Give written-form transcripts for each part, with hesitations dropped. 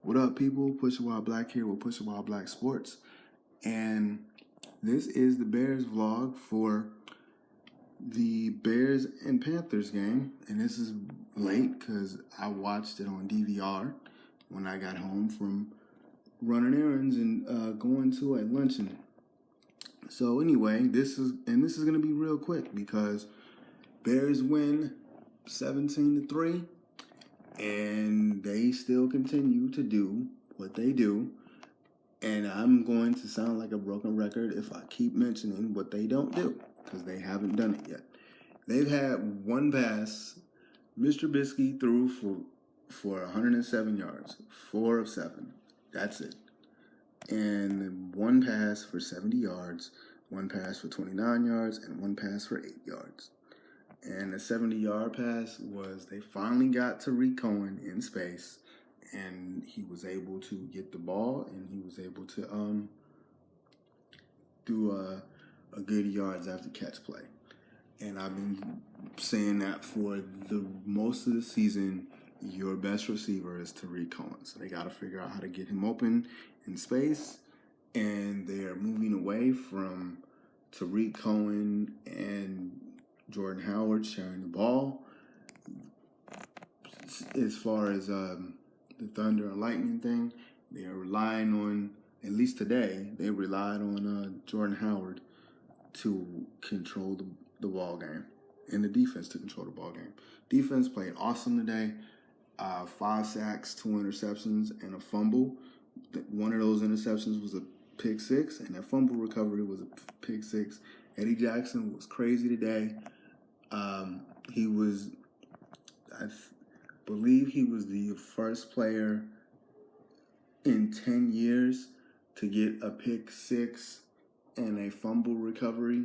What up, people? Push a While Black here with Push a While Black Sports. And this is the Bears vlog for the Bears and Panthers game. And this is late because I watched it on DVR when I got home from running errands and going to a luncheon. So anyway, this is going to be real quick because Bears win 17-3. And they still continue to do what they do. And I'm going to sound like a broken record if I keep mentioning what they don't do, because they haven't done it yet. They've had one pass. Mr. Trubisky threw for 107 yards, 4 of 7. That's it. And one pass for 70 yards, one pass for 29 yards, and one pass for 8 yards. And the 70-yard pass was they finally got Tariq Cohen in space, and he was able to get the ball, and he was able to do a good yards after catch play. And I've been saying that for the most of the season, your best receiver is Tariq Cohen. So they got to figure out how to get him open in space, and they're moving away from Tariq Cohen and Jordan Howard sharing the ball. As far as the Thunder and Lightning thing, they are relying on, at least today, they relied on Jordan Howard to control the ball game and the defense to control the ball game. Defense played awesome today. 5 sacks, 2 interceptions, and a fumble. One of those interceptions was a pick 6, and that fumble recovery was a pick 6. Eddie Jackson was crazy today. He was, I believe he was the first player in 10 years to get a pick 6 and a fumble recovery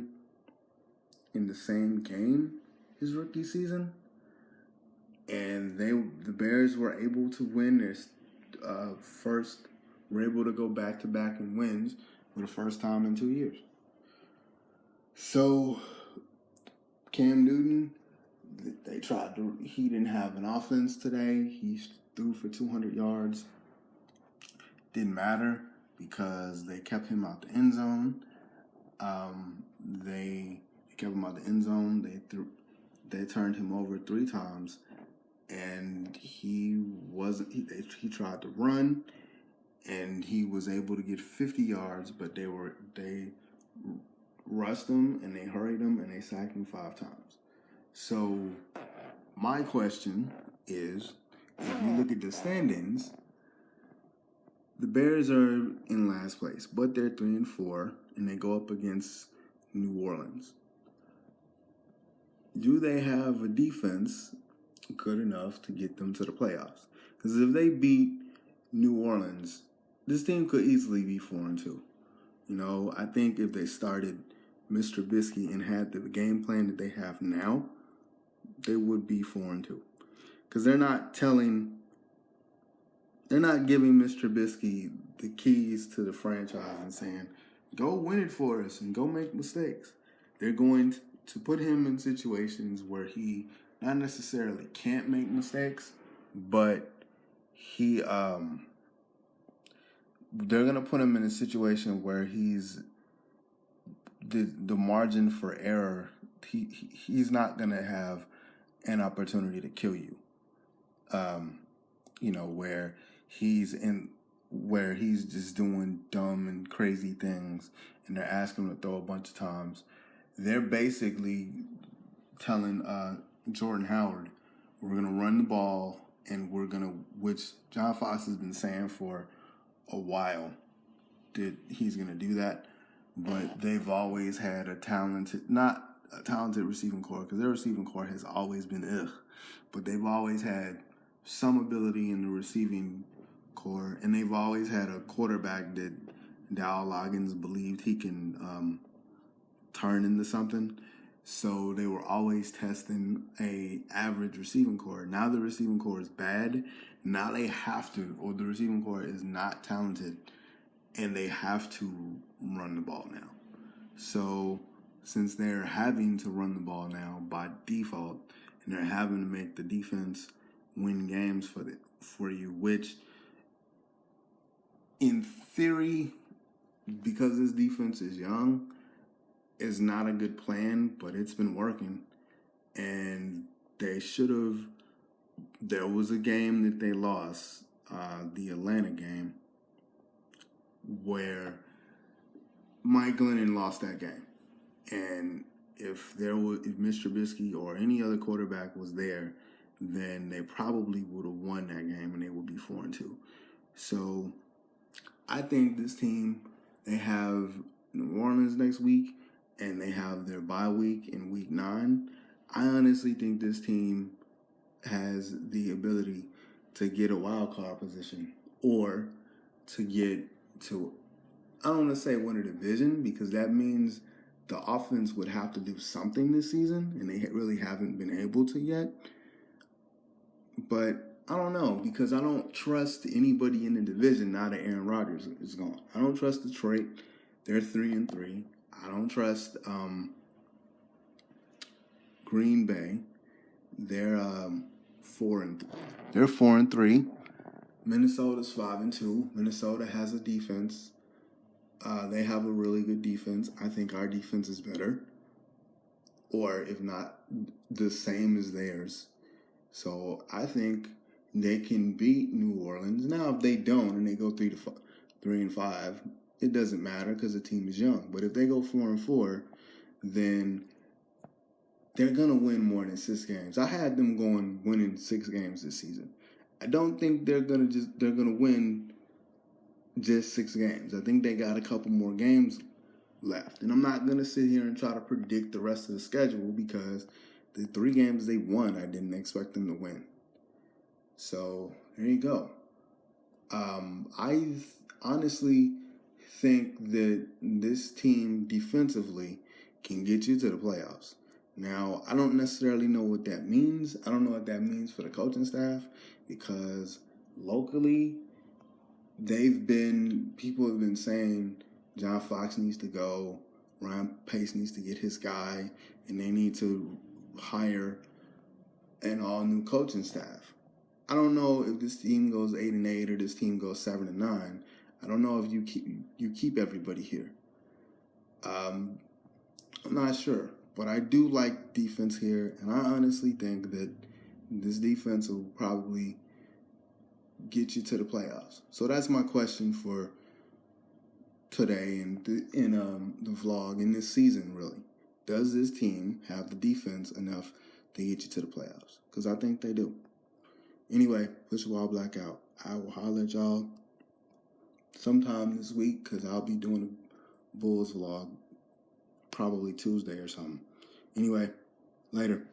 in the same game his rookie season. And the Bears were able to win their were able to go back-to-back in wins for the first time in 2 years. So Cam Newton, he didn't have an offense today. He threw for 200 yards. Didn't matter because they kept him out the end zone. They kept him out the end zone. They turned him over 3 times, and he tried to run, and he was able to get 50 yards, but they rushed him, and they hurried him, and they sacked him 5 times. So my question is, if you look at the standings, the Bears are in last place, but they're 3-4, and they go up against New Orleans. Do they have a defense good enough to get them to the playoffs? Because if they beat New Orleans, this team could easily be 4-2. You know, I think if they started Mr. Trubisky and had the game plan that they have now, they would be 4-2. Because they're not giving Mr. Trubisky the keys to the franchise and saying, go win it for us and go make mistakes. They're going to put him in situations where he not necessarily can't make mistakes, but they're going to put him in a situation where he's the margin for error. He's not going to have an opportunity to kill you. Where he's just doing dumb and crazy things, and they're asking him to throw a bunch of times. They're basically telling Jordan Howard, we're going to run the ball, and which John Fox has been saying for a while that he's going to do that. But they've always had not a talented receiving core, because their receiving core has always been but they've always had some ability in the receiving core, and they've always had a quarterback that Dow Loggins believed he can turn into something. So they were always testing a average receiving core. Now the receiving core is bad. Now they have to, or the receiving core is not talented, and they have to run the ball now. So since they're having to run the ball now by default, and they're having to make the defense win games for you, which in theory, because this defense is young, is not a good plan, but it's been working. And they should have. There was a game that they lost, the Atlanta game, where Mike Glennon lost that game. And if Mr. Trubisky or any other quarterback was there, then they probably would have won that game and they would be 4-2. So I think this team, they have New Orleans next week and they have their bye week in week 9. I honestly think this team has the ability to get a wild card position or to get to, I don't want to say win a division, because that means the offense would have to do something this season, and they really haven't been able to yet. But I don't know, because I don't trust anybody in the division now that Aaron Rodgers is gone. I don't trust Detroit. They're 3-3. I don't trust Green Bay. They're 4-3. They're 4-3. Minnesota's 5-2. Minnesota has a defense. They have a really good defense. I think our defense is better, or if not, the same as theirs. So I think they can beat New Orleans. Now, if they don't and they go 3-5, it doesn't matter because the team is young. But if they go 4-4, then they're gonna win more than 6 games. I had them winning 6 games this season. I don't think they're gonna win just 6 games. I think they got a couple more games left. And I'm not going to sit here and try to predict the rest of the schedule, because the 3 games they won, I didn't expect them to win. So, there you go. I honestly think that this team defensively can get you to the playoffs. Now, I don't necessarily know what that means. I don't know what that means for the coaching staff, because locally, people have been saying John Fox needs to go, Ryan Pace needs to get his guy, and they need to hire an all-new coaching staff. I don't know if this team goes 8-8 or this team goes 7-9. I don't know if you keep everybody here. I'm not sure, but I do like defense here, and I honestly think that this defense will probably get you to the playoffs. So that's my question for today and in the vlog in this season, really. Does this team have the defense enough to get you to the playoffs? Because I think they do. Anyway, push a wild black out. I will holler at y'all sometime this week, because I'll be doing a Bulls vlog probably Tuesday or something. Anyway, later.